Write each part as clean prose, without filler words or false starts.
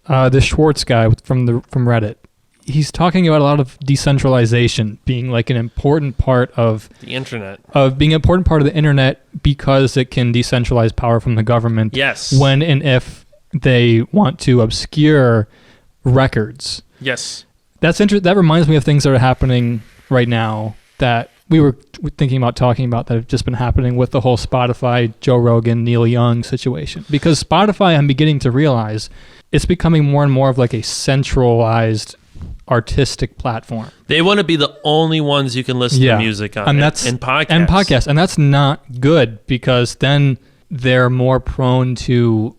the Schwartz guy from Reddit. He's talking about a lot of decentralization being like an important part of the internet, the internet because it can decentralize power from the government. Yes. When and if they want to obscure records. Yes. That reminds me of things that are happening right now that we were thinking about talking about that have just been happening with the whole Spotify, Joe Rogan, Neil Young situation. Because Spotify, I'm beginning to realize, it's becoming more and more of like a centralized artistic platform. They want to be the only ones you can listen to music on, and podcasts. And that's not good, because then they're more prone to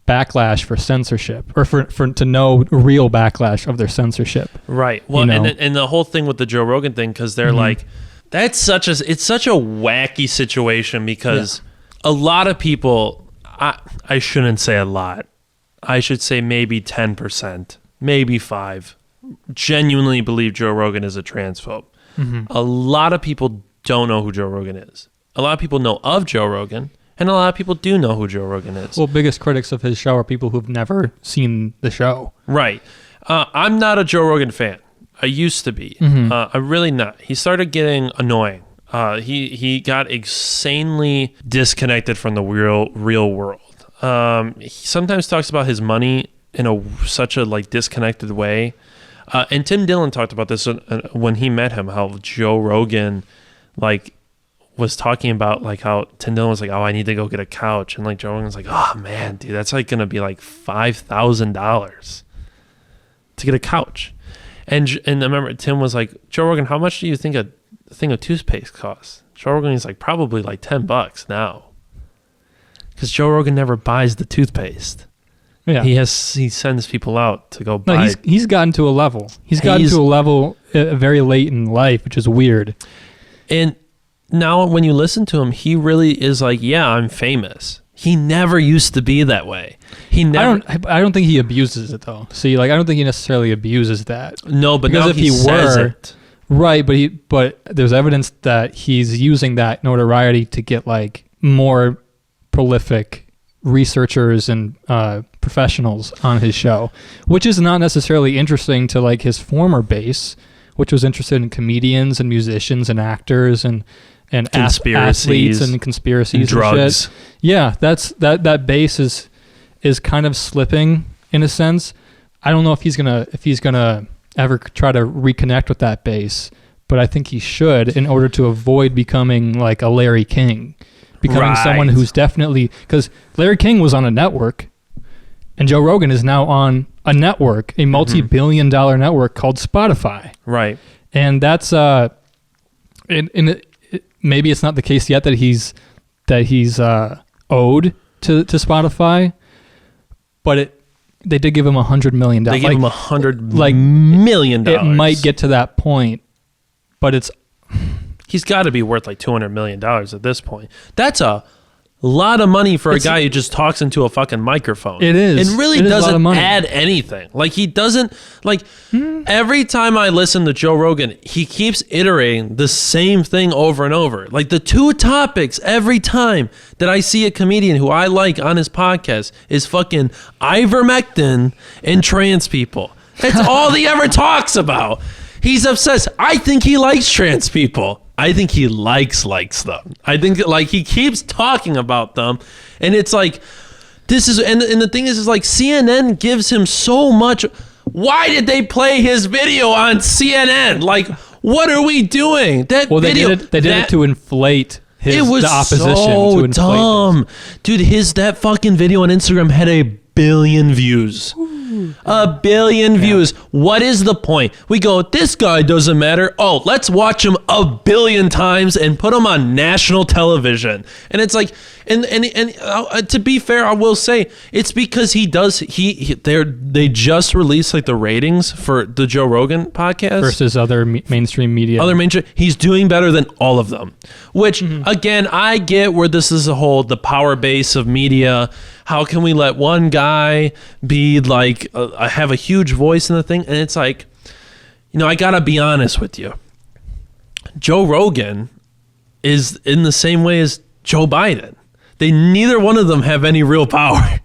backlash for censorship, or for to know real backlash of their censorship. Right. Well, and the whole thing with the Joe Rogan thing, because they're like, it's such a wacky situation, because a lot of people, I shouldn't say a lot, I should say maybe 10%, maybe 5%, genuinely believe Joe Rogan is a transphobe. A lot of people don't know who Joe Rogan is. A lot of people know of Joe Rogan, and a lot of people do know who Joe Rogan is. Well, biggest critics of his show are people who've never seen the show. Right. I'm not a Joe Rogan fan. I used to be. I'm really not. He started getting annoying. He got insanely disconnected from the real world. He sometimes talks about his money in such a like disconnected way. And Tim Dillon talked about this when he met him, how Joe Rogan like was talking about like how Tim Dillon was like, oh, I need to go get a couch. And like Joe Rogan's like, oh man, dude, that's like going to be like $5,000 to get a couch. And I remember Tim was like, Joe Rogan, how much do you think a thing of toothpaste costs? Joe Rogan is like, probably like $10 now. Because Joe Rogan never buys the toothpaste. Yeah, he sends people out to go buy. No, he's gotten to a level. He's gotten to a level very late in life, which is weird. And now when you listen to him, he really is like, yeah, I'm famous. He never used to be that way. He never. I don't think he abuses it though. See, like I don't think he necessarily abuses that. No, but because now if he says it. Right, but there's evidence that he's using that notoriety to get like more prolific researchers and professionals on his show, which is not necessarily interesting to like his former base, which was interested in comedians and musicians and actors and athletes and conspiracies and drugs. Shit. Yeah, that base is kind of slipping in a sense. I don't know if he's gonna ever try to reconnect with that base, but I think he should, in order to avoid becoming like a Larry King. Becoming someone who's definitely, because Larry King was on a network and Joe Rogan is now on a network, a multi-billion-dollar network called Spotify. Right. And that's maybe it's not the case yet that he's owed to Spotify, but they did give him $100 million. They gave him $100 million. It might get to that point, but he's got to be worth like $200 million at this point. That's a lot of money for a guy who just talks into a fucking microphone. It is. It really doesn't add anything. Like he doesn't, like every time I listen to Joe Rogan, he keeps iterating the same thing over and over. Like the two topics every time that I see a comedian who I like on his podcast is fucking ivermectin and trans people. That's all he ever talks about. He's obsessed. I think he likes trans people. I think he likes them. I think like he keeps talking about them, and it's like this is and the thing is like CNN gives him so much. Why did they play his video on CNN? Like, what are we doing? That video, they did it to inflate the opposition. So dumb, dude. That fucking video on Instagram had 1 billion views. 1 billion views. What is the point? We go, this guy doesn't matter. Oh, let's watch him 1 billion times and put him on national television. And it's like, and to be fair, I will say it's because they just released like the ratings for the Joe Rogan podcast versus other mainstream media. He's doing better than all of them. Which again, I get where this is the power base of media. How can we let one guy be like have a huge voice in the thing? And it's like, I gotta be honest with you. Joe Rogan is in the same way as Joe Biden. Neither one of them have any real power.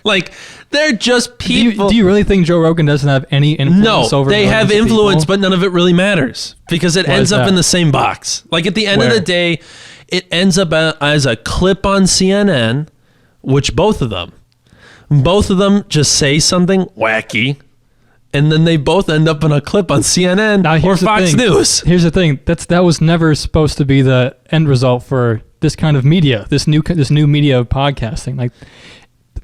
Like, they're just Do you, people. do you really think Joe Rogan doesn't have any influence over they have millions of influence, people? but none of it really matters because it Why ends is up that? in the same box. Like, at the end of Where? the day, it ends up as a clip on CNN, which both of them just say something wacky, and then they both end up in a clip on CNN Now, or here's the Fox thing. News. Here's the thing. That was never supposed to be the end result for this kind of media, this new media of podcasting. Like,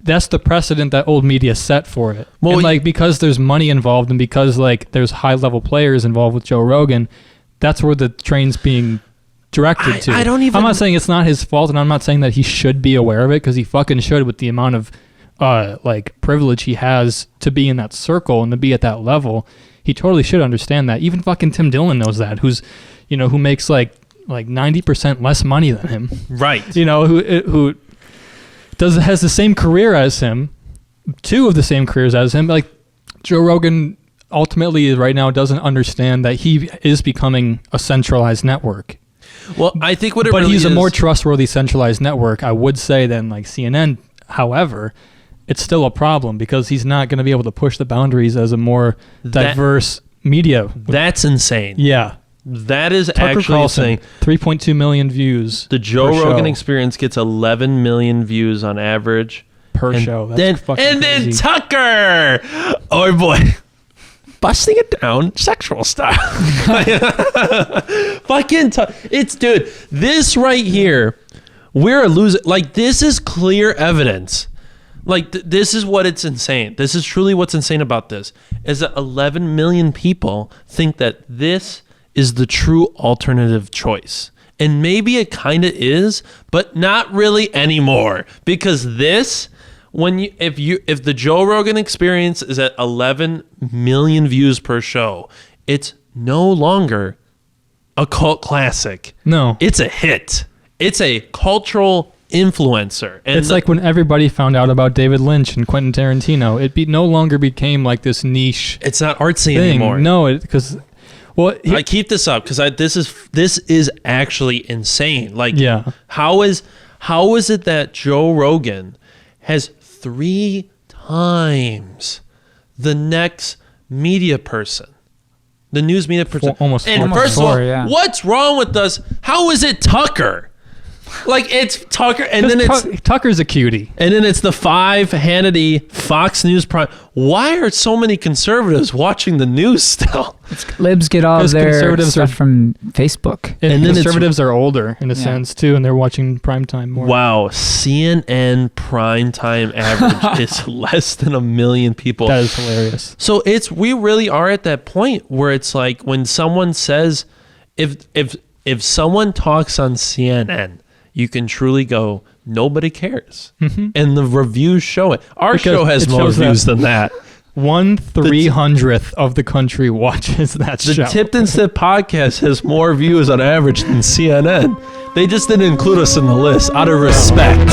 that's the precedent that old media set for it. Well, And like, because there's money involved and because like there's high level players involved with Joe Rogan, that's where the train's being directed to. I don't even- I'm not saying it's not his fault, and I'm not saying that he should be aware of it, because he fucking should, with the amount of like privilege he has to be in that circle and to be at that level. He totally should understand that. Even fucking Tim Dillon knows that, who makes like 90% less money than him. Right. Who has the same career as him, two of the same careers as him. Like, Joe Rogan ultimately right now doesn't understand that he is becoming a centralized network. Well, I think what it But really he's is... a more trustworthy centralized network, I would say, than like CNN. However, it's still a problem because he's not going to be able to push the boundaries as a more diverse media. That's insane. Yeah. That is Tucker actually Carlson, insane. 3.2 million views. The Joe per Rogan show. Experience gets 11 million views on average. Per And show. That's then, fucking and then crazy. Tucker, oh boy, busting it down sexual style. Fucking it's, dude, this right here, we're a loser. Like, this is clear evidence. Like, this is what it's insane. This is truly what's insane about this, is that 11 million people think that this is the true alternative choice. And maybe it kind of is, but not really anymore, because this, if the Joe Rogan Experience is at 11 million views per show, it's no longer a cult classic. No. It's a hit. It's a cultural influencer. And It's like when everybody found out about David Lynch and Quentin Tarantino. It no longer became like this niche it's not artsy thing. anymore. No, because I keep this up because this is actually insane. Like, yeah. how is it that Joe Rogan has 3 times the next media person, the news media person? Almost and four. first of all, yeah. what's wrong with us? How is it Tucker? Like, it's Tucker, and then it's Tucker's a cutie. and then it's the 5 Hannity Fox News Prime. Why are so many conservatives watching the news still? Libs get all of 'Cause their conservatives stuff are- from Facebook. And then it's- conservatives are older in a Yeah. sense too, and they're watching primetime more. Wow, CNN primetime average is less than 1 million people. That is hilarious. So we really are at that point where it's like when someone says, if someone talks on CNN, you can truly go, nobody cares, and the reviews show it. Our Because show has it more shows views than that. 1/300th of the country watches that The show. Tipped and Sip podcast has more views on average than CNN. They just didn't include us in the list out of respect.